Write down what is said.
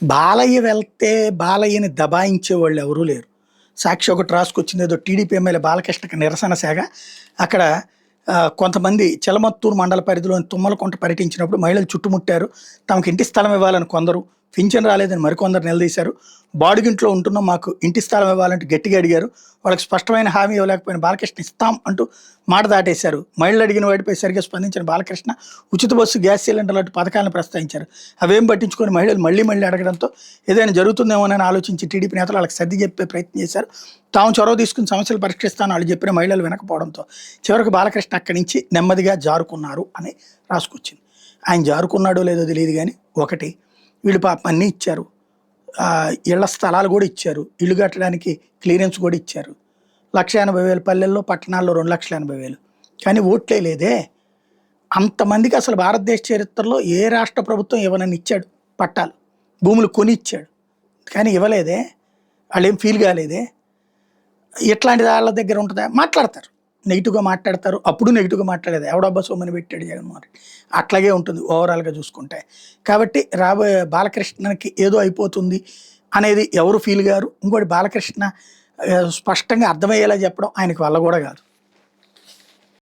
బాలయ్య వెళ్తే బాలయ్యని దబాయించేవాళ్ళు ఎవరూ లేరు. సాక్షి ఒకటి రాసుకొచ్చింది, ఏదో టీడీపీ ఎమ్మెల్యే బాలకృష్ణకి నిరసన సేగ. అక్కడ కొంతమంది చిలమత్తూరు మండల పరిధిలోని తుమ్మలకుంట పర్యటించినప్పుడు మహిళలు చుట్టుముట్టారు. తమకు ఇంటి స్థలం ఇవ్వాలని కొందరు, పింఛన్ రాలేదని మరికొందరు నిలదీశారు. బాడుగింట్లో ఉంటున్నాం, మాకు ఇంటి స్థలం ఇవ్వాలంటూ గట్టిగా అడిగారు. వాళ్ళకి స్పష్టమైన హామీ ఇవ్వలేకపోయిన బాలకృష్ణ ఇస్తాం అంటూ మాట దాటేశారు. మహిళలు అడిగిన వాటిపై సరిగ్గా స్పందించిన బాలకృష్ణ ఉచిత బస్సు, గ్యాస్ సిలిండర్ లాంటి పథకాలను ప్రస్తావించారు. అవేం పట్టించుకొని మహిళలు మళ్ళీ అడగడంతో ఏదైనా జరుగుతుందేమోనని ఆలోచించి టీడీపీ నేతలు వాళ్ళకి సర్ది చెప్పే ప్రయత్నం చేశారు. తాము చొరవ తీసుకుని సమస్యలు పరిష్కరిస్తాను వాళ్ళు చెప్పిన మహిళలు వినకపోవడంతో చివరికి బాలకృష్ణ అక్కడి నుంచి నెమ్మదిగా జారుకున్నారు అని రాసుకొచ్చింది. ఆయన జారుకున్నాడో లేదో తెలియదు కానీ, ఒకటి వీళ్ళు పాపం అన్నీ ఇచ్చారు, ఇళ్ల స్థలాలు కూడా ఇచ్చారు, ఇల్లు కట్టడానికి క్లియరెన్స్ కూడా ఇచ్చారు. 1,80,000 పల్లెల్లో, పట్టణాల్లో 2,80,000. కానీ ఓట్లే లేదే. అంతమందికి అసలు భారతదేశ చరిత్రలో ఏ రాష్ట్ర ప్రభుత్వం ఇవ్వనని ఇచ్చాడు పట్టాలు, భూములు కొని ఇచ్చాడు, కానీ ఇవ్వలేదే. వాళ్ళు ఏం ఫీల్ కాలేదే. ఇట్లాంటి వాళ్ళ దగ్గర ఉంటుందా? మాట్లాడతారు, నెగిటివ్గా మాట్లాడతారు. అప్పుడు నెగిటివ్గా మాట్లాడేది ఎవడబ్బా సొమ్మని పెట్టాడు జగన్మోహన్ రెడ్డి. అట్లాగే ఉంటుంది ఓవరాల్గా చూసుకుంటే. కాబట్టి రాబోయే బాలకృష్ణకి ఏదో అయిపోతుంది అనేది ఎవరు ఫీల్ గారు. ఇంకోటి బాలకృష్ణ స్పష్టంగా అర్థమయ్యేలా చెప్పడం ఆయనకు వల్ల కూడా కాదు.